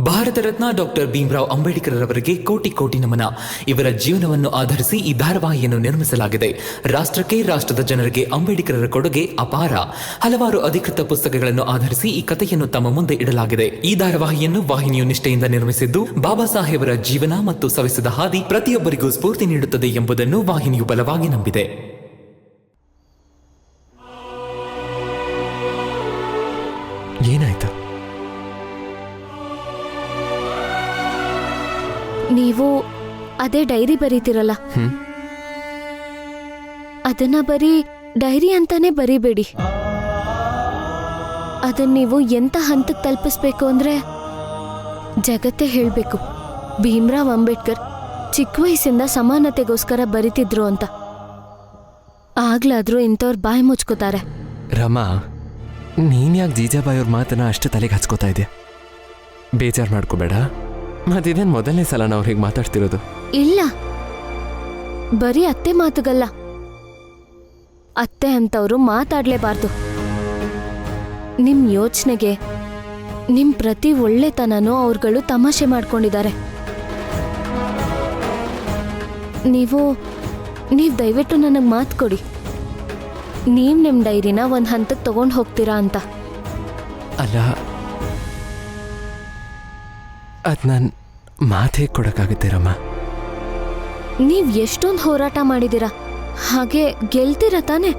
Bharat Ratna doctor Bhimrao Ambedkar ಅವರಿಗೆ ಕೋಟಿ ಕೋಟಿ ನಮನ. ಇವರ ಜೀವನವನ್ನು ಆಧರಿಸಿ ಈ ಧಾರಾವಾಹಿಯನ್ನು ನಿರ್ಮಿಸಲಾಗಿದೆ. ರಾಷ್ಟ್ರಕ್ಕೆ, ರಾಷ್ಟ್ರದ ಜನರಿಗೆ ಅಂಬೇಡ್ಕರರ ಕೊಡುಗೆ ಅಪಾರ. ಹಲವಾರು ಅಧಿಕೃತ ಪುಸ್ತಕಗಳನ್ನು ಆಧರಿಸಿ ಈ ಕಥೆಯನ್ನು ತಮ್ಮ ಮುಂದೆ ಇಡಲಾಗಿದೆ. ಈ ಧಾರಾವಾಹಿಯನ್ನು ವಾಹಿನಿಯು ನಿಷ್ಠೆಯಿಂದ ನಿರ್ಮಿಸಿದ್ದು, ಬಾಬಾ ಸಾಹೇಬರ ಜೀವನ ಮತ್ತು ಸವೆಸಿದ ಹಾದಿ ಪ್ರತಿಯೊಬ್ಬರಿಗೂ ಸ್ಫೂರ್ತಿ ನೀಡುತ್ತದೆ ಎಂಬುದನ್ನು ವಾಹಿನಿಯು ಬಲವಾಗಿ ನಂಬಿದೆ. ಏನಾಯ್ತು? ನೀವು ಅದೇ ಡೈರಿ ಬರೀತಿರಲ್ಲ, ಅದನ್ನ ಬರೀ ಡೈರಿ ಅಂತಾನೆ ಬರೀಬೇಡಿ. ಅದನ್ನ ನೀವು ಎಂತ ಹಂತಕ್ಕೆ ತಲುಪಿಸ್ಬೇಕು ಅಂದ್ರೆ ಜಗತ್ತೇ ಹೇಳ್ಬೇಕು, ಭೀಮರಾವ್ ಅಂಬೇಡ್ಕರ್ ಚಿಕ್ಕ ವಯಸ್ಸಿಂದ ಸಮಾನತೆಗೋಸ್ಕರ ಬರಿತಿದ್ರು ಅಂತ. ಆಗ್ಲಾದ್ರೂ ಇಂಥವ್ರು ಬಾಯಿ ಮುಚ್ಕೋತಾರೆ. ರಮಾ, ನೀನ್ಯಾಕೆ ಜೀಜಾಬಾಯಿ ಅವ್ರ ಮಾತನ್ನ ಅಷ್ಟು ತಲೆಗೆ ಹಚ್ಕೋತಾ ಇದೆಯಾ? ಬೇಜಾರು ಮಾಡ್ಕೋಬೇಡ. ಮತ್ತಿದೇನು ಮೊದಲನೇ ಸಲ ನಾವು ಹೀಗೆ ಮಾತಾಡ್ತಿರೋದು? ಇಲ್ಲ, ಬರೀ ಅತ್ತೆ ಮಾತುಗಲ್ಲ. ಅತ್ತೆ ಅಂತವ್ರು ಮಾತಾಡ್ಲೇಬಾರ್ದು. ನಿಮ್ ಯೋಚನೆಗೆ, ನಿಮ್ ಪ್ರತಿ ಒಳ್ಳೆತನನೂ ಅವ್ರುಗಳು ತಮಾಷೆ ಮಾಡ್ಕೊಂಡಿದ್ದಾರೆ. ನೀವು ದಯವಿಟ್ಟು ನನಗೆ ಮಾತು ಕೊಡಿ, ನೀವು ನಿಮ್ಮ ಡೈರಿನ ಒಂದು ಹಂತಕ್ಕೆ ತಗೊಂಡು ಹೋಗ್ತೀರಾ ಅಂತ. ಅಲ್ಲ, ಅದು ನಾನು ಮಾತೇ ಕೊಡೋಕ್ಕಾಗುತ್ತೆ ರಮ್ಮ. ನೀವು ಎಷ್ಟೊಂದು ಹೋರಾಟ ಮಾಡಿದ್ದೀರಾ, ಹಾಗೆ ಗೆಲ್ತೀರ ತಾನೆ.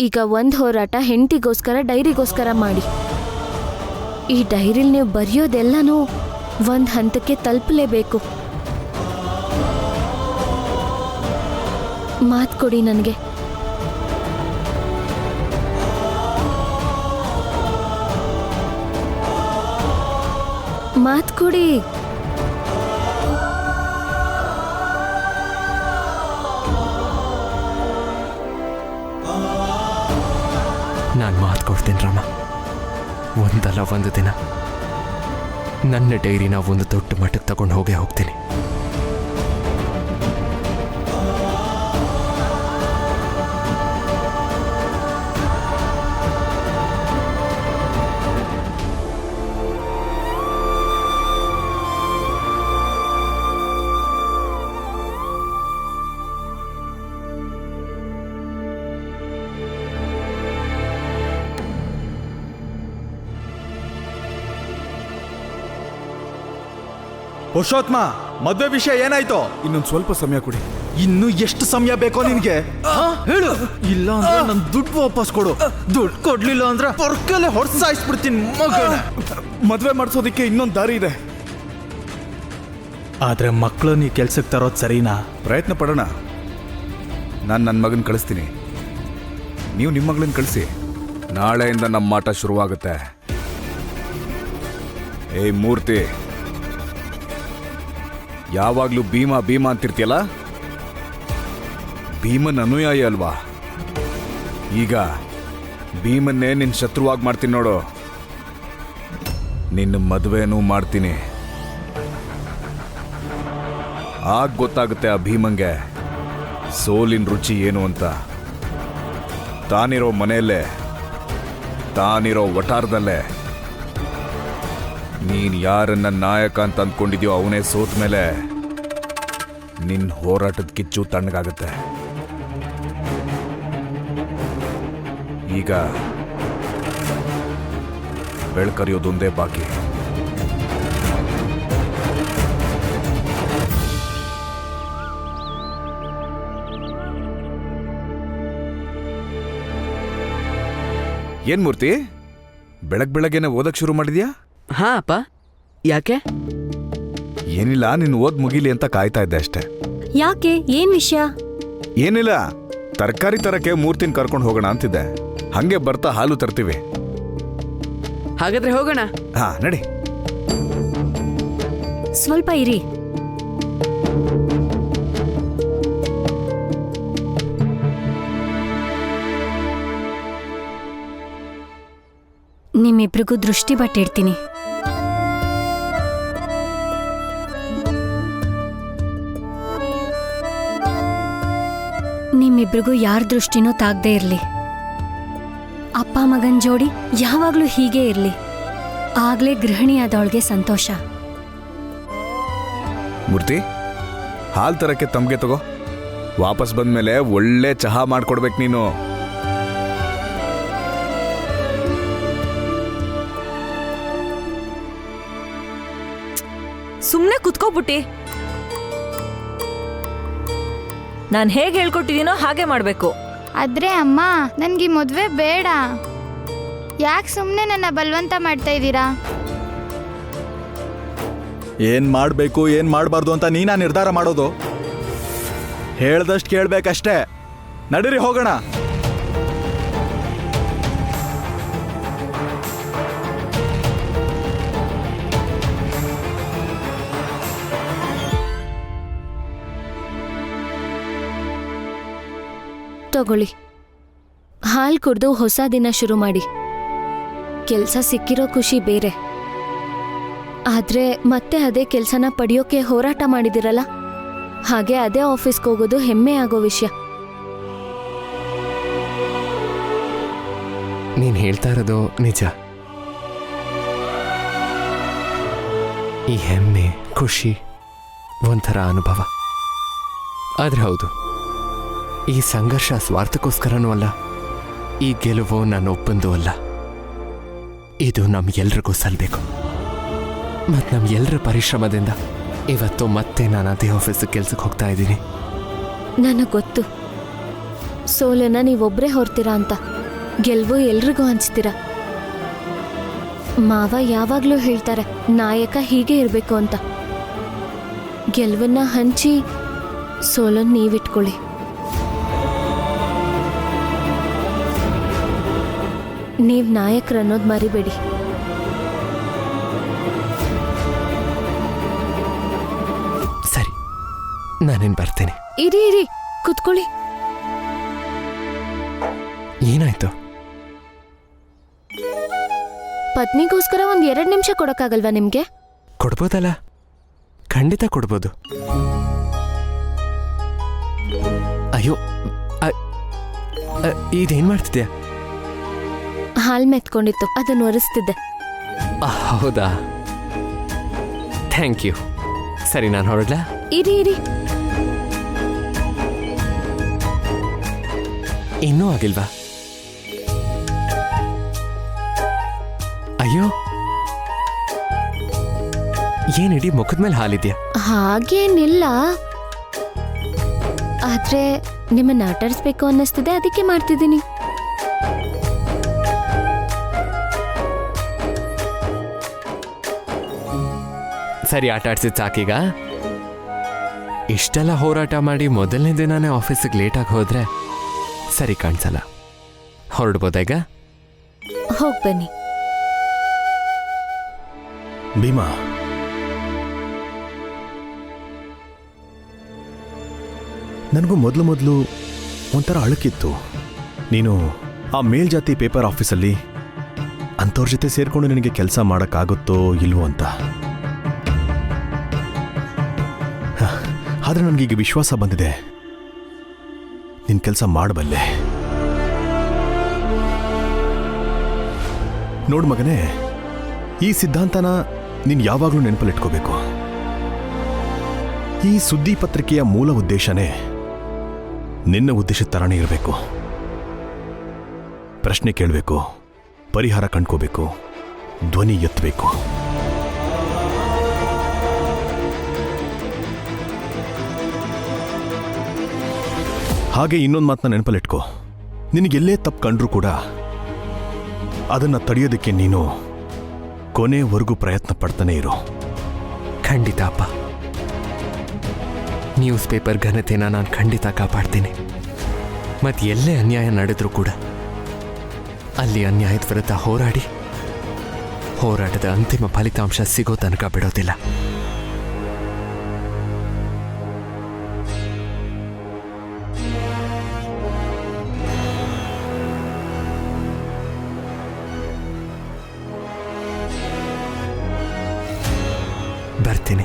ಈಗ ಒಂದು ಹೋರಾಟ ಹೆಂಡತಿಗೋಸ್ಕರ, ಡೈರಿಗೋಸ್ಕರ ಮಾಡಿ. ಈ ಡೈರಿಲಿ ನೀವು ಬರೆಯೋದೆಲ್ಲನೂ ಒಂದು ಹಂತಕ್ಕೆ ತಲುಪಲೇಬೇಕು. ಮಾತು ಕೊಡಿ ನನಗೆ. ಮಾತು ಕೊಡಿ. ನಾನು ಮಾತು ಕೊಡ್ತೀನಿ ರಮ್ಮ. ಒಂದಲ್ಲ ಒಂದು ದಿನ ನನ್ನ ಡೈರಿನ ಒಂದು ದೊಡ್ಡ ಮಟ್ಟಕ್ಕೆ ತಗೊಂಡು ಹೋಗ್ತೀನಿ. ಪುರುಷೋತ್ತಮ, ಮದ್ವೆ ವಿಷಯ ಏನಾಯ್ತು? ಇನ್ನೊಂದು ಸ್ವಲ್ಪ ಸಮಯ ಕೊಡಿ. ಇನ್ನು ಎಷ್ಟು ಸಮಯ ಬೇಕೋ ನಿನ್ಗೆ? ಹೇಳು. ಇಲ್ಲ ಅಂದ್ರೆ ನನ್ ದುಡ್ಡು ವಾಪಸ್ ಕೊಡು. ದುಡ್ಡು ಕೊಡ್ಲಿಲ್ಲ ಅಂದ್ರೆ ಪೊರ್ಕಲೆ ಹೊಡ್ಸಾಯಿಸ್ಬಿಡ್ತೀನಿ ಮಗನ. ಮದ್ವೆ ಮಾಡಿಸೋದಕ್ಕೆ ಇನ್ನೊಂದು ದಾರಿ ಇದೆ. ಆದ್ರೆ ಮಕ್ಕಳು ನೀ ಕೆಲ್ಸಕ್ಕೆ ತರೋದು ಸರಿನಾ? ಪ್ರಯತ್ನ ಪಡೋಣ. ನಾನು ನನ್ನ ಮಗನ ಕಳಿಸ್ತೀನಿ, ನೀವು ನಿಮ್ಮ ಮಗಳನ್ನ ಕಳಿಸಿ. ನಾಳೆಯಿಂದ ನಮ್ಮ ಮಾಟ ಶುರುವಾಗುತ್ತೆ. ಏಯ್ ಮೂರ್ತಿ, ಯಾವಾಗ್ಲೂ ಭೀಮಾ ಭೀಮಾ ಅಂತಿರ್ತೀಯಲ್ಲ, ಭೀಮನ್ ಅನುಯಾಯಿ ಅಲ್ವಾ? ಈಗ ಭೀಮನ್ನೇ ನಿನ್ನ ಶತ್ರುವಾಗಿ ಮಾಡ್ತೀನಿ ನೋಡು. ನಿನ್ನ ಮದುವೆನೂ ಮಾಡ್ತೀನಿ. ಆಗ ಗೊತ್ತಾಗುತ್ತೆ ಆ ಭೀಮಂಗೆ ಸೋಲಿನ ರುಚಿ ಏನು ಅಂತ. ತಾನಿರೋ ಮನೆಯಲ್ಲೇ, ತಾನಿರೋ ವಟಾರದಲ್ಲೇ ನೀನು ಯಾರನ್ನ ನಾಯಕ ಅಂತ ಅಂದ್ಕೊಂಡಿದ್ಯೋ ಅವನೇ ಸೋತ ಮೇಲೆ ನಿನ್ನ ಹೋರಾಟದ ಕಿಚ್ಚು ತಣ್ಣಗಾಗುತ್ತೆ. ಈಗ ಬೆಳ್ಕರಿಯೋದೊಂದೇ ಬಾಕಿ. ಏನ್ ಮೂರ್ತಿ, ಬೆಳಗ್ಗೆನೆ ಓದಕ್ ಶುರು ಮಾಡಿದ್ಯಾ? ಹಾ ಅಪ್ಪ, ಯಾಕೆ? ಏನಿಲ್ಲ, ನೀನು ಓದ್ ಮುಗಿಲಿ ಅಂತ ಕಾಯ್ತಾ ಇದ್ದೆ ಅಷ್ಟೇ. ಯಾಕೆ, ಏನ್ ವಿಷಯ? ಏನಿಲ್ಲ, ತರಕಾರಿ ತರಕ್ಕೆ ಮೂರ್ತಿನ ಕರ್ಕೊಂಡು ಹೋಗೋಣ ಅಂತಿದ್ದೆ. ಹಂಗೆ ಬರ್ತಾ ಹಾಲು ತರ್ತೀವಿ. ಹಾಗಾದ್ರೆ ಹೋಗೋಣ. ಹಾ ನಡಿ. ಸ್ವಲ್ಪ ಇರಿ. ನಿಮ್ಮಿಬ್ರಿಗೂ ದೃಷ್ಟಿ ಬಟ್ಟಿಡ್ತೀನಿ. ನಿಮ್ಮಿಬ್ರಿಗೂ ಯಾರ ದೃಷ್ಟಿನೂ ತಾಗದೇ ಇರಲಿ. ಅಪ್ಪ ಮಗನ್ ಜೋಡಿ ಯಾವಾಗ್ಲೂ ಹೀಗೆ ಇರ್ಲಿ. ಆಗ್ಲೇ ಗೃಹಿಣಿಯಾದವಳಿಗೆ ಸಂತೋಷ. ಮೂರ್ತಿ ಹಾಲು ತರಕ್ಕೆ ತಮಗೆ ತಗೋ. ವಾಪಸ್ ಬಂದ್ಮೇಲೆ ಒಳ್ಳೆ ಚಹಾ ಮಾಡ್ಕೊಡ್ಬೇಕು ನೀನು. ಸುಮ್ನೆ ಕುತ್ಕೋಬಿಟ್ಟಿ. ನಾನ್ ಹೇಗೆ ಹೇಳ್ಕೊಟ್ಟಿದೀನೋ ಹಾಗೆ ಮಾಡ್ಬೇಕು. ಆದ್ರೆ ಅಮ್ಮ, ನನ್ಗೆ ಮದ್ವೆ ಬೇಡ. ಯಾಕೆ ಸುಮ್ಮನೆ ನನ್ನ ಬಲವಂತ ಮಾಡ್ತಾ ಇದ್ದೀರಾ? ಏನ್ ಮಾಡ್ಬೇಕು ಏನ್ ಮಾಡಬಾರ್ದು ಅಂತ ನೀನಾ ನಿರ್ಧಾರ ಮಾಡೋದು? ಹೇಳ್ದಷ್ಟು ಕೇಳ್ಬೇಕಷ್ಟೇ. ನಡೀರಿ ಹೋಗೋಣ. ತಗೊಳ್ಳಿ, ಹಾಲು ಕುಡ್ದು ಹೊಸ ದಿನ ಶುರು ಮಾಡಿ. ಕೆಲಸ ಸಿಕ್ಕಿರೋ ಖುಷಿ ಬೇರೆ, ಆದ್ರೆ ಮತ್ತೆ ಅದೇ ಕೆಲಸನ ಪಡೆಯೋಕೆ ಹೋರಾಟ ಮಾಡಿದಿರಲ್ಲ, ಹಾಗೆ ಅದೇ ಆಫೀಸ್ಗೆ ಹೋಗೋದು ಹೆಮ್ಮೆ ಆಗೋ ವಿಷಯ. ನೀನು ಹೇಳ್ತಾ ಇರೋದು ನಿಜ. ಈ ಹೆಮ್ಮೆ ಖುಷಿ ಒಂಥರ ಅನುಭವ. ಆದ್ರೆ ಹೌದು, ಈ ಸಂಘರ್ಷ ಸ್ವಾರ್ಥಕ್ಕೋಸ್ಕರನೂ ಅಲ್ಲ, ಈ ಗೆಲುವು ನನ್ನೊಬ್ಬಂದೂ ಅಲ್ಲ. ಇದು ನಮ್ಗೆಲ್ರಿಗೂ ಸಲ್ಬೇಕು. ಮತ್ತು ನಮ್ಗೆಲ್ಲರ ಪರಿಶ್ರಮದಿಂದ ಇವತ್ತು ಮತ್ತೆ ನಾನು ಅದೇ ಆಫೀಸಿಗೆ ಕೆಲ್ಸಕ್ಕೆ ಹೋಗ್ತಾ ಇದ್ದೀನಿ. ನನಗೆ ಗೊತ್ತು, ಸೋಲನ್ನ ನೀವೊಬ್ಬರೇ ಹೊರ್ತೀರಾ ಅಂತ. ಗೆಲುವು ಎಲ್ರಿಗೂ ಹಂಚ್ತೀರ. ಮಾವ ಯಾವಾಗಲೂ ಹೇಳ್ತಾರೆ, ನಾಯಕ ಹೀಗೆ ಇರಬೇಕು ಅಂತ. ಗೆಲುವನ್ನ ಹಂಚಿ ಸೋಲನ್ನು ನೀವಿಟ್ಕೊಳ್ಳಿ. ನೀವು ನಾಯಕರನ್ನೋದು ಮರಿಬೇಡಿ. ಸರಿ, ನಾನೇನು ಬರ್ತೇನೆ. ಇರಿ ಇರಿ, ಕುತ್ಕೊಳ್ಳಿ. ಏನಾಯ್ತು? ಪತ್ನಿಗೋಸ್ಕರ ಒಂದ್ 2 ನಿಮಿಷ ಕೊಡಕ್ಕಾಗಲ್ವಾ ನಿಮ್ಗೆ? ಕೊಡ್ಬೋದಲ್ಲ, ಖಂಡಿತ ಕೊಡ್ಬೋದು. ಅಯ್ಯೋ, ಇದೇನ್ ಮಾಡ್ತಿದ್ಯಾ? ಹಾಲ್ ಮೆತ್ಕೊಂಡಿತ್ತು, ಅದನ್ನು ಒರೆಸ್ತಿದ್ದೆ. ಹೌದಾ, ಥ್ಯಾಂಕ್ ಯು. ಸರಿ, ನಾನು ಹೊರಡ್ಲಾ? ಇರಿ ಇರಿ, ಇನ್ನೂ ಆಗಿಲ್ವಾ? ಅಯ್ಯೋ, ಏನಿಡೀ ಮುಖದ ಮೇಲೆ ಹಾಲಿದ್ಯಾ? ಹಾಗೇನಿಲ್ಲ, ಆದ್ರೆ ನಿಮ್ಮನ್ನ ಆಟಾಡಿಸ್ಬೇಕು ಅನ್ನಿಸ್ತಿದೆ, ಅದಕ್ಕೆ ಮಾಡ್ತಿದ್ದೀನಿ. ಸರಿ, ಆಟ ಆಡ್ಸಿದ್ ಸಾಕೀಗ. ಇಷ್ಟೆಲ್ಲ ಹೋರಾಟ ಮಾಡಿ ಮೊದಲನೇ ದಿನಾನೇ ಆಫೀಸಿಗೆ ಲೇಟಾಗಿ ಹೋದ್ರೆ ಸರಿ ಕಾಣಿಸಲ್ಲ. ಹೊರಡ್ಬೋದೀಗ? ಹೋಗ್ ಬನ್ನಿ. ಭೀಮಾ, ನನಗೂ ಮೊದಲು ಒಂಥರ ಅಳುಕಿತ್ತು. ನೀನು ಆ ಮೇಲ್ಜಾತಿ ಪೇಪರ್ ಆಫೀಸಲ್ಲಿ ಅಂಥವ್ರ ಜೊತೆ ಸೇರ್ಕೊಂಡು ನಿನಗೆ ಕೆಲಸ ಮಾಡೋಕ್ಕಾಗುತ್ತೋ ಇಲ್ವೋ ಅಂತ. ಆದರೆ ನನಗೀಗ ವಿಶ್ವಾಸ ಬಂದಿದೆ, ನಿನ್ನ ಕೆಲಸ ಮಾಡಬಲ್ಲೆ. ನೋಡು ಮಗನೇ, ಈ ಸಿದ್ಧಾಂತನ ನೀನು ಯಾವಾಗಲೂ ನೆನಪಲ್ಲಿಟ್ಕೋಬೇಕು. ಈ ಸುದ್ದಿ ಪತ್ರಿಕೆಯ ಮೂಲ ಉದ್ದೇಶನೇ ನಿನ್ನ ಉದ್ದೇಶದ ಥರನೇ ಇರಬೇಕು. ಪ್ರಶ್ನೆ ಕೇಳಬೇಕು, ಪರಿಹಾರ ಕಂಡ್ಕೋಬೇಕು, ಧ್ವನಿ ಎತ್ತಬೇಕು. ಹಾಗೆ ಇನ್ನೊಂದು ಮಾತನ್ನ ನೆನಪಲ್ಲಿಟ್ಕೋ, ನಿನಗೆಲ್ಲೇ ತಪ್ಪು ಕಂಡ್ರೂ ಕೂಡ ಅದನ್ನು ತಡೆಯೋದಕ್ಕೆ ನೀನು ಕೊನೆವರೆಗೂ ಪ್ರಯತ್ನ ಪಡ್ತಾನೆ ಇರು. ಖಂಡಿತ ಅಪ್ಪ. ನ್ಯೂಸ್ ಪೇಪರ್ ಘನತೆನ ನಾನು ಖಂಡಿತ ಕಾಪಾಡ್ತೀನಿ. ಮತ್ತು ಎಲ್ಲೇ ಅನ್ಯಾಯ ನಡೆದ್ರೂ ಕೂಡ ಅಲ್ಲಿ ಅನ್ಯಾಯದ ವಿರುದ್ಧ ಹೋರಾಡಿ ಹೋರಾಟದ ಅಂತಿಮ ಫಲಿತಾಂಶ ಸಿಗೋ ತನಕ ಬಿಡೋದಿಲ್ಲ. ಬರ್ತೀನಿ.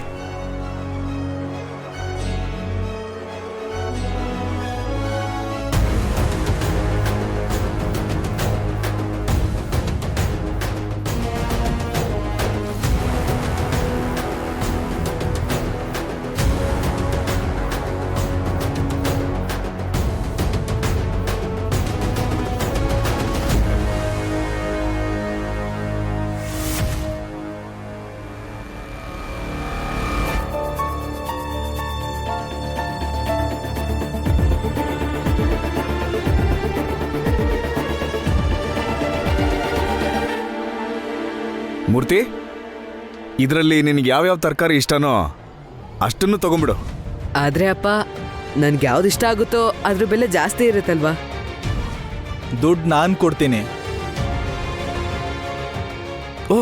ಮೂರ್ತಿ, ಇದರಲ್ಲಿ ನಿನಗೆ ಯಾವ್ಯಾವ ತರಕಾರಿ ಇಷ್ಟನೋ ಅಷ್ಟನ್ನು ತಗೊಂಬಿಡು. ಆದ್ರೆ ಅಪ್ಪ, ನನ್ಗೆ ಯಾವ್ದು ಇಷ್ಟ ಆಗುತ್ತೋ ಅದ್ರ ಬೆಲೆ ಜಾಸ್ತಿ ಇರುತ್ತಲ್ವಾ? ದುಡ್ಡು ನಾನು ಕೊಡ್ತೀನಿ. ಓ,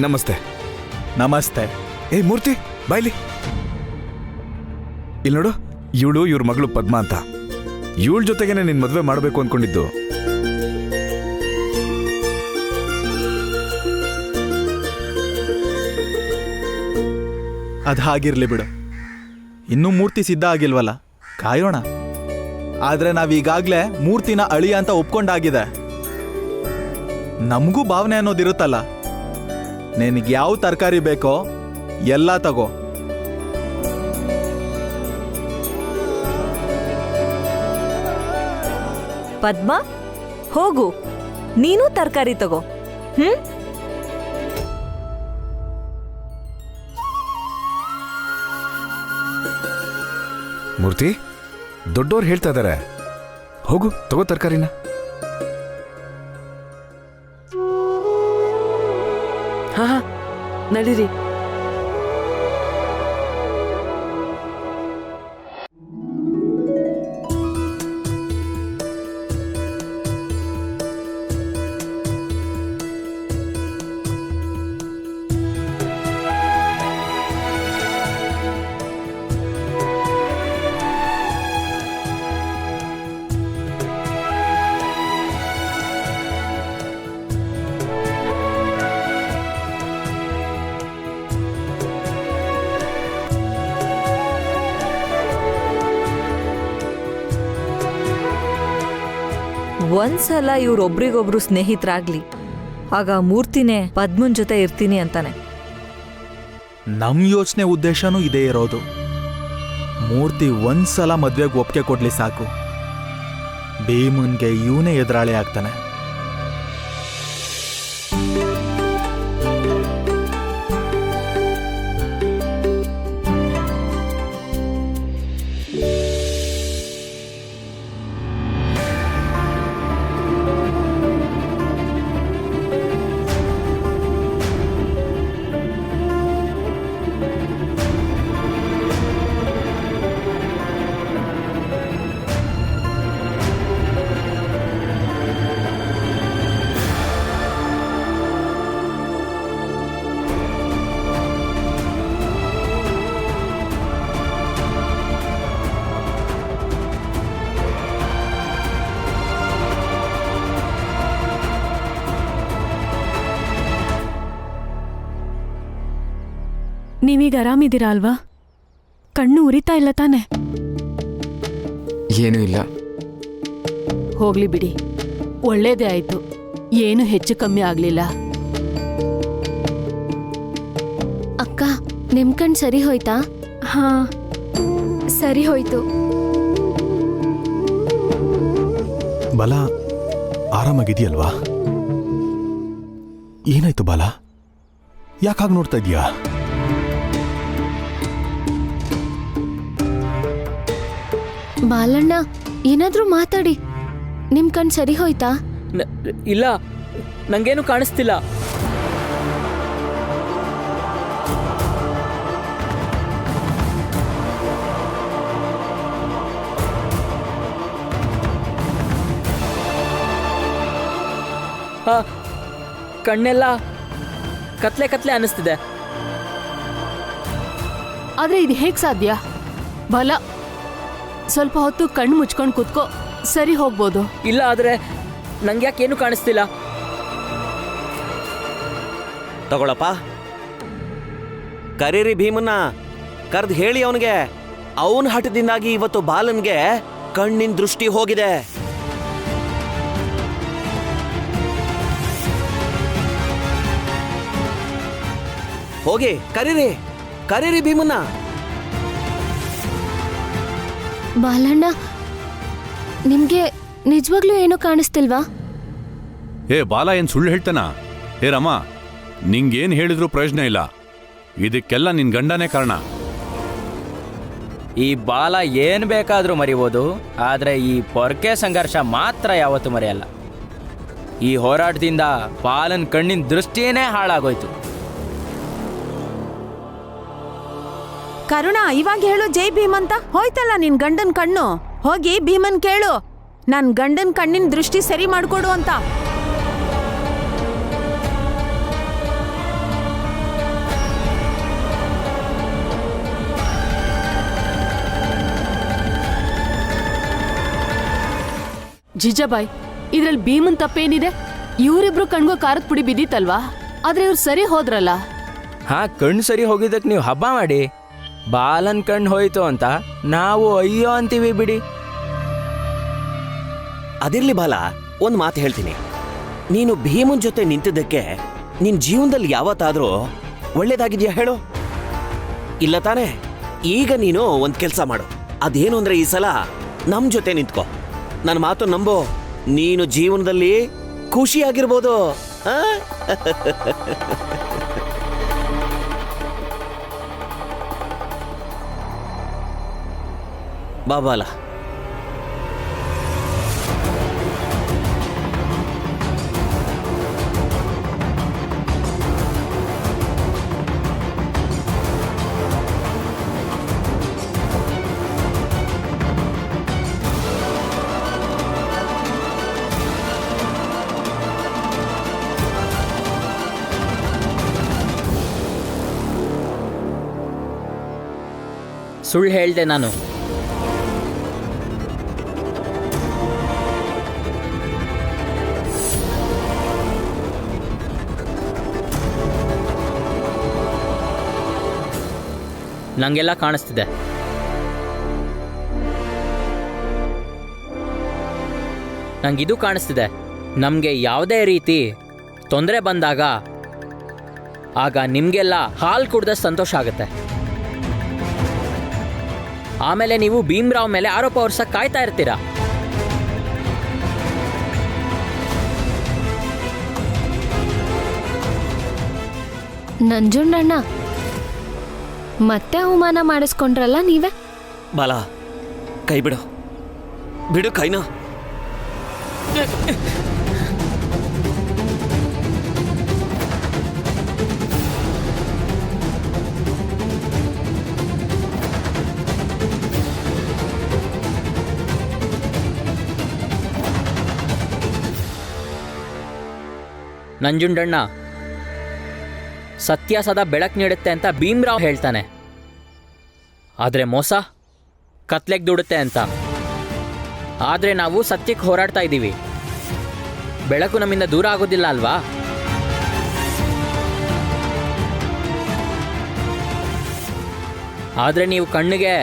ನಮಸ್ತೆ. ನಮಸ್ತೆ. ಏ ಮೂರ್ತಿ, ಬಾಯ್ಲಿ. ಇಲ್ಲಿ ನೋಡು, ಇವಳು ಇವ್ರ ಮಗಳು ಪದ್ಮ ಅಂತ. ಇವಳ ಜೊತೆಗೇನೆ ನಿನ್ ಮದ್ವೆ ಮಾಡಬೇಕು ಅನ್ಕೊಂಡಿದ್ದು. ಅದು ಹಾಗಿರ್ಲಿ ಬಿಡು. ಇನ್ನೂ ಮೂರ್ತಿ ಸಿದ್ಧ ಆಗಿಲ್ವಲ್ಲ, ಕಾಯೋಣ. ಆದ್ರೆ ನಾವೀಗಾಗ್ಲೇ ಮೂರ್ತಿನ ಅಳಿಯ ಅಂತ ಒಪ್ಕೊಂಡಾಗಿದೆ. ನಮಗೂ ಭಾವನೆ ಅನ್ನೋದಿರುತ್ತಲ್ಲ. ನಿನಗೆ ಯಾವ ತರಕಾರಿ ಬೇಕೋ ಎಲ್ಲ ತಗೋ. ಪದ್ಮ, ಹೋಗು, ನೀನು ತರಕಾರಿ ತಗೋ. ಮೂರ್ತಿ, ದೊಡ್ಡೋರು ಹೇಳ್ತಾ ಇದಾರೆ, ಹೋಗು ತಗೋ ತರಕಾರಿನ. ಹಾ ಹಾ, ನಡೀರಿ. ಒಂದ್ಸಲ ಇವ್ರೊಬ್ರಿಗೊಬ್ರು ಸ್ನೇಹಿತರಾಗ್ಲಿ, ಆಗ ಮೂರ್ತಿನೇ ಪದ್ಮನ್ ಜೊತೆ ಇರ್ತೀನಿ ಅಂತಾನೆ. ನಮ್ಮ ಯೋಚನೆ ಉದ್ದೇಶನೂ ಇದೇ ಇರೋದು. ಮೂರ್ತಿ ಒಂದ್ಸಲ ಮದ್ವೆಗೆ ಒಪ್ಪಿಗೆ ಕೊಡ್ಲಿ ಸಾಕು, ಭೀಮನ್ಗೆ ಇವನೇ ಎದುರಾಳಿ ಆಗ್ತಾನೆ. ನೀವೀಗ ಆರಾಮಿದ್ದೀರಾ ಅಲ್ವಾ? ಕಣ್ಣು ಉರಿತಾ ಇಲ್ಲ ತಾನೆ? ಏನೂ ಇಲ್ಲ. ಹೋಗ್ಲಿ ಬಿಡಿ, ಒಳ್ಳೇದೇ ಆಯ್ತು. ಏನು ಹೆಚ್ಚು ಕಮ್ಮಿ ಆಗ್ಲಿಲ್ಲ. ಅಕ್ಕ, ನಿಮ್ ಕಣ್ ಸರಿ ಹೋಯ್ತಾ? ಹಾ, ಸರಿ ಹೋಯ್ತು. ಬಲ ಆರಾಮಾಗಿದೆಯಲ್ವಾ? ಏನಾಯ್ತು ಬಾಲ? ಯಾಕಾಗ ನೋಡ್ತಾ ಇದೀಯಾ? ಬಾಲಣ್ಣ, ಏನಾದ್ರೂ ಮಾತಾಡಿ. ನಿಮ್ ಕಣ್ ಸರಿ ಹೋಯ್ತಾ? ಇಲ್ಲ, ನಂಗೇನು ಕಾಣಿಸ್ತಿಲ್ಲ. ಕಣ್ಣೆಲ್ಲ ಕತ್ಲೆ ಕತ್ಲೆ ಅನ್ನಿಸ್ತಿದೆ. ಆದ್ರೆ ಇದು ಹೇಗ್ ಸಾಧ್ಯ? ಬಲ, ಸ್ವಲ್ಪ ಹೊತ್ತು ಕಣ್ಣು ಮುಚ್ಕೊಂಡು ಕೂತ್ಕೋ, ಸರಿ ಹೋಗ್ಬೋದು. ಇಲ್ಲ, ಆದ್ರೆ ನಂಗೆ ಯಾಕೇನು ಕಾಣಿಸ್ತಿಲ್ಲ. ತಗೊಳಪ್ಪ, ಕರೀರಿ ಭೀಮನ್ನ, ಕರ್ದು ಹೇಳಿ ಅವನಿಗೆ. ಅವನ ಹಠದಿಂದಾಗಿ ಇವತ್ತು ಬಾಲನ್ಗೆ ಕಣ್ಣಿನ ದೃಷ್ಟಿ ಹೋಗಿದೆ. ಹೋಗಿ ಕರೀರಿ ಭೀಮನ್ನ. ಬಾಲಣ್ಣ, ನಿಮ್ಗೆ ನಿಜವಾಗ್ಲೂ ಏನೂ ಕಾಣಿಸ್ತಿಲ್ವಾ? ಏ ಬಾಲ, ಏನ್ ಸುಳ್ಳು ಹೇಳ್ತಾನ? ಏ ರಮ, ನಿಂಗೇನ್ ಹೇಳಿದ್ರು ಪ್ರಯೋಜನ ಇಲ್ಲ. ಇದಕ್ಕೆಲ್ಲ ನಿನ್ ಗಂಡನೇ ಕಾರಣ. ಈ ಬಾಲ ಏನ್ ಬೇಕಾದ್ರೂ ಮರಿಬೋದು, ಆದ್ರೆ ಈ ಪೊರ್ಕೆ ಸಂಘರ್ಷ ಮಾತ್ರ ಯಾವತ್ತೂ ಮರೆಯಲ್ಲ. ಈ ಹೋರಾಟದಿಂದ ಬಾಲನ್ ಕಣ್ಣಿನ ದೃಷ್ಟಿಯೇ ಹಾಳಾಗೋಯ್ತು. ಕರುಣ, ಇವಾಗ ಹೇಳು ಜೈ ಭೀಮ್ ಅಂತ. ಹೋಯ್ತಲ್ಲ ನಿನ್ ಗಂಡನ್ ಕಣ್ಣು. ಹೋಗಿ ಭೀಮನ್ ಕೇಳು, ನನ್ ಗಂಡನ್ ಕಣ್ಣಿನ ದೃಷ್ಟಿ ಸರಿ ಮಾಡ್ಕೊಡು ಅಂತ. ಜಿಜಾಬಾಯ್, ಇದ್ರಲ್ಲಿ ಭೀಮನ್ ತಪ್ಪೇನಿದೆ? ಇವರಿಬ್ರು ಕಣ್ಗೋ ಖಾರದ ಪುಡಿ ಬಿದ್ದಿತ್ತಲ್ವಾ, ಆದ್ರೆ ಇವ್ರು ಸರಿ ಹೋದ್ರಲ್ಲ. ಹಾ, ಕಣ್ಣು ಸರಿ ಹೋಗಿದ್ದಕ್ಕೆ ನೀವು ಹಬ್ಬ ಮಾಡಿ. ಬಾಲನ್ ಕಣ್ಣು ಹೋಯ್ತು ಅಂತ ನಾವು ಅಯ್ಯೋ ಅಂತೀವಿ ಬಿಡಿ. ಅದಿರ್ಲಿ ಬಾಲ, ಒಂದು ಮಾತು ಹೇಳ್ತೀನಿ. ನೀನು ಭೀಮನ್ ಜೊತೆ ನಿಂತಿದ್ದಕ್ಕೆ ನಿನ್ ಜೀವನದಲ್ಲಿ ಯಾವತ್ತಾದ್ರೂ ಒಳ್ಳೇದಾಗಿದ್ಯಾ ಹೇಳು? ಇಲ್ಲ ತಾನೇ? ಈಗ ನೀನು ಒಂದ್ ಕೆಲ್ಸ ಮಾಡು. ಅದೇನು ಅಂದ್ರೆ ಈ ಸಲ ನಮ್ ಜೊತೆ ನಿಂತ್ಕೋ. ನನ್ನ ಮಾತು ನಂಬೋ, ನೀನು ಜೀವನದಲ್ಲಿ ಖುಷಿಯಾಗಿರ್ಬೋದು. ಬಾಬಾಲ, ಸುಳ್ಳು ಹೇಳ್ದೆ ನಾನು. ನಂಗೆಲ್ಲ ಕಾಣಿಸ್ತಿದೆ. ನಂಗಿದು ಕಾಣಿಸ್ತಿದೆ, ನಮಗೆ ಯಾವುದೇ ರೀತಿ ತೊಂದರೆ ಬಂದಾಗ ಆಗ ನಿಮಗೆಲ್ಲ ಹಾಲು ಕುಡ್ದ ಸಂತೋಷ ಆಗುತ್ತೆ. ಆಮೇಲೆ ನೀವು ಭೀಮ್ರಾವ್ ಮೇಲೆ ಆರೋಪ ಹೊರ್ಸಕ್ಕೆ ಕಾಯ್ತಾ ಇರ್ತೀರಾ. ನಂಜುಂಡಣ್ಣ, ಮತ್ತೆ ಅವಮಾನ ಮಾಡಿಸ್ಕೊಂಡ್ರಲ್ಲ ನೀವೇ. ಬಾಲ, ಕೈ ಬಿಡು, ಬಿಡು ಕೈನ. ನಂಜುಂಡಣ್ಣ, ಸತ್ಯ ಸದಾ ಬೆಳಕು ನೀಡುತ್ತೆ ಅಂತ ಭೀಮ್ರಾವ್ ಹೇಳ್ತಾನೆ, ಆದರೆ ಮೋಸ ಕತ್ಲೆಗೆ ದುಡುತ್ತೆ ಅಂತ. ಆದರೆ ನಾವು ಸತ್ಯಕ್ಕೆ ಹೋರಾಡ್ತಾ ಇದ್ದೀವಿ. ಬೆಳಕು ನಮ್ಮಿಂದ ದೂರ ಆಗೋದಿಲ್ಲ ಅಲ್ವಾ? ಆದರೆ ನೀವು ಕಣ್ಣಿಗೆ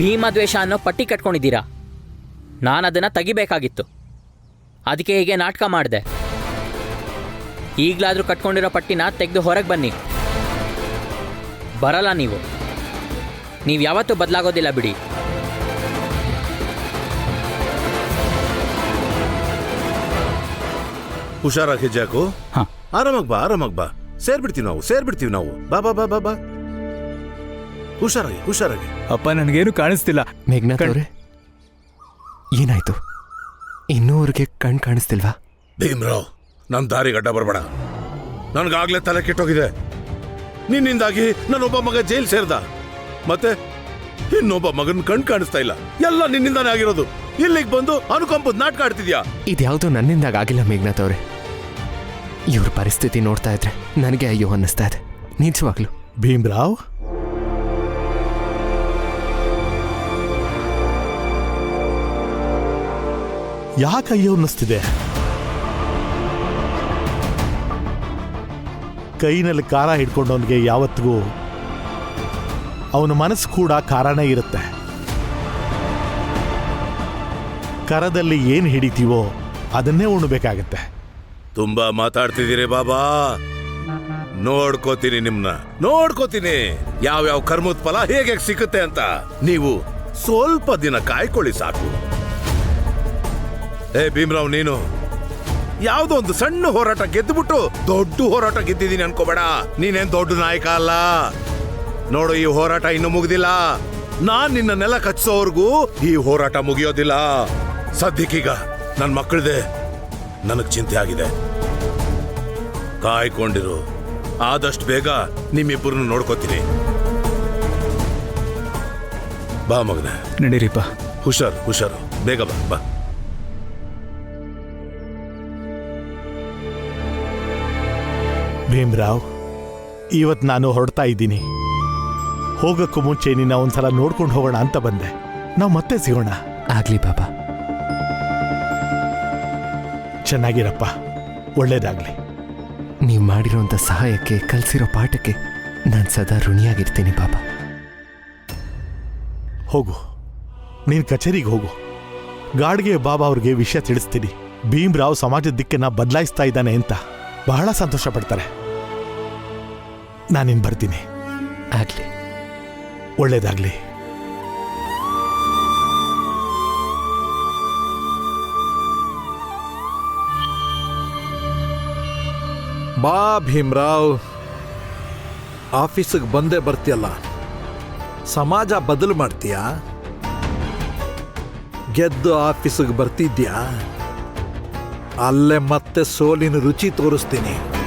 ಭೀಮದ್ವೇಷ ಅನ್ನೋ ಪಟ್ಟಿ ಕಟ್ಕೊಂಡಿದ್ದೀರಾ. ನಾನು ಅದನ್ನು ತೆಗಿಬೇಕಾಗಿತ್ತು, ಅದಕ್ಕೆ ಹೀಗೆ ನಾಟಕ ಮಾಡಿದೆ. ಈಗಲಾದರೂ ಕಟ್ಕೊಂಡಿರೋ ಪಟ್ಟಿನ ತೆಗೆದು ಹೊರಗೆ ಬನ್ನಿ. ಬರಲ್ಲ ನೀವು ಯಾವತ್ತೂ ಬದಲಾಗೋದಿಲ್ಲ ಬಿಡಿ. ಹುಷಾರಾಗಿ ಜಾಕು. ಆರಾಮಾಗಿ ಬಾ. ಸೇರ್ಬಿಡ್ತೀವಿ ನಾವು. ಬಾ ಬಾ ಬಾ ಬಾ ಬಾ. ಹುಷಾರಾಗಿ. ಅಪ್ಪ, ನನಗೇನು ಕಾಣಿಸ್ತಿಲ್ಲ. ಮೇಘನಾಥ್ ಅವರೇ, ಏನಾಯ್ತು? ಇನ್ನೂ ಅವ್ರಿಗೆ ಕಣ್ ಕಾಣಿಸ್ತಿಲ್ವಾ? ಭೀಮ್ರಾವ್, ನನ್ನ ದಾರಿಗೆ ಅಡ್ಡ ಬರಬೇಡ. ನನ್ಗಾಗ್ಲೇ ತಲೆ ಕೆಟ್ಟೋಗಿದೆ. ನಿನ್ನಿಂದಾಗಿ ನನ್ನೊಬ್ಬ ಮಗ ಜೈಲ್ ಸೇರ್ದ, ಮತ್ತೆ ಇನ್ನೊಬ್ಬ ಮಗನ್ ಕಣ್ ಕಾಣಿಸ್ತಾ ಇಲ್ಲ. ಎಲ್ಲ ನಿನ್ನಿಂದಾನೇ ಆಗಿರೋದು. ಇಲ್ಲಿಗೆ ಬಂದು ಅನುಕಂಪದ ನಾಟಕ ಆಡ್ತಿದ್ಯಾ? ಇದ್ಯಾವುದೋ ನನ್ನಿಂದಾಗ ಆಗಿಲ್ಲ ಮೇಘನಾಥ್ ಅವರೇ. ಇವ್ರ ಪರಿಸ್ಥಿತಿ ನೋಡ್ತಾ ಇದ್ರೆ ನನಗೆ ಅಯ್ಯೋ ಅನ್ನಿಸ್ತಾ ಇದೆ, ನಿಜವಾಗ್ಲು. ಭೀಮ್ರಾವ್, ಯಾಕೆ ಅಯ್ಯೋ ಅನ್ನಿಸ್ತಿದೆ? ಕೈನಲ್ಲಿ ಖಾರ ಹಿಡ್ಕೊಂಡವನಿಗೆ ಯಾವತ್ತಿಗೂ ಅವನ ಮನಸ್ಸು ಕೂಡ ಖಾರನೇ ಇರುತ್ತೆ. ಕರದಲ್ಲಿ ಏನು ಹಿಡಿತೀವೋ ಅದನ್ನೇ ಉಣ್ಬೇಕಾಗತ್ತೆ. ತುಂಬಾ ಮಾತಾಡ್ತಿದ್ದೀರಿ ಬಾಬಾ. ನೋಡ್ಕೋತೀನಿ ಯಾವ್ಯಾವ ಕರ್ಮದ ಫಲ ಹೇಗೆ ಸಿಕ್ಕುತ್ತೆ ಅಂತ. ನೀವು ಸ್ವಲ್ಪ ದಿನ ಕಾಯ್ಕೊಳ್ಳಿ ಸಾಕು. ಏ ಭೀಮ್ರಾವ್, ನೀನು ಯಾವ್ದೋ ಒಂದು ಸಣ್ಣ ಹೋರಾಟ ಗೆದ್ದುಬಿಟ್ಟು ದೊಡ್ಡ ಹೋರಾಟ ಗೆದ್ದಿದ್ದೀನಿ ಅನ್ಕೋಬೇಡ. ನೀನೇನ್ ದೊಡ್ಡ ನಾಯಕ ಅಲ್ಲ. ನೋಡು, ಈ ಹೋರಾಟ ಇನ್ನೂ ಮುಗಿದಿಲ್ಲ. ನಾನ್ ನಿನ್ನ ನೆಲ ಕಚ್ಚಿಸೋವರೆಗೂ ಈ ಹೋರಾಟ ಮುಗಿಯೋದಿಲ್ಲ. ಸದ್ಯಕ್ಕೀಗ ನನ್ ಮಕ್ಕಳದೆ ನನಗೆ ಚಿಂತೆ ಆಗಿದೆ. ಕಾಯ್ಕೊಂಡಿರು, ಆದಷ್ಟು ಬೇಗ ನಿಮ್ಮಿಬ್ಬರನ್ನು ನೋಡ್ಕೋತೀನಿ. ಬಾ ಮಗನೇ. ನಡೀರಿಪ್ಪ. ಹುಷಾರು ಹುಷಾರು, ಬೇಗ ಬಾ ಬಾ. ಭೀಮ್ರಾವ್, ಇವತ್ತು ನಾನು ಹೊರಡ್ತಾ ಇದ್ದೀನಿ. ಹೋಗಕ್ಕೂ ಮುಂಚೆ ನಿನ್ನ ಒಂದ್ಸಲ ನೋಡ್ಕೊಂಡು ಹೋಗೋಣ ಅಂತ ಬಂದೆ. ನಾವು ಮತ್ತೆ ಸಿಗೋಣ. ಆಗ್ಲಿ ಬಾಬಾ. ಚೆನ್ನಾಗಿರಪ್ಪ, ಒಳ್ಳೇದಾಗ್ಲಿ. ನೀವು ಮಾಡಿರೋಂಥ ಸಹಾಯಕ್ಕೆ, ಕಲಿಸಿರೋ ಪಾಠಕ್ಕೆ ನಾನು ಸದಾ ಋಣಿಯಾಗಿರ್ತೀನಿ ಬಾಬಾ. ಹೋಗು, ನೀನು ಕಚೇರಿಗೆ ಹೋಗು. ಗಾಡ್ಗೆ ಬಾಬಾ ಅವ್ರಿಗೆ ವಿಷಯ ತಿಳಿಸ್ತೀನಿ. ಭೀಮ್ರಾವ್ ಸಮಾಜದ ದಿಕ್ಕನ್ನ ಬದಲಾಯಿಸ್ತಾ ಇದ್ದಾನೆ ಅಂತ ಬಹಳ ಸಂತೋಷ ಪಡ್ತಾರೆ. ನಾನಿನ್ ಬರ್ತೀನಿ. ಆಗ್ಲಿ. ಒಳ್ಳೇದಾಗ್ಲಿ. ಬಾ ಭೀಮ್ರಾವ್, ಆಫೀಸಿಗೆ ಬಂದೇ ಬರ್ತೀಯಲ್ಲ, ಸಮಾಜ ಬದಲು ಮಾಡ್ತೀಯಾ? ಗೆದ್ದು ಆಫೀಸಿಗೆ ಬರ್ತಿದ್ಯಾ? ಅಲ್ಲೇ ಮತ್ತೆ ಸೋಲಿನ ರುಚಿ ತೋರಿಸ್ತೀನಿ.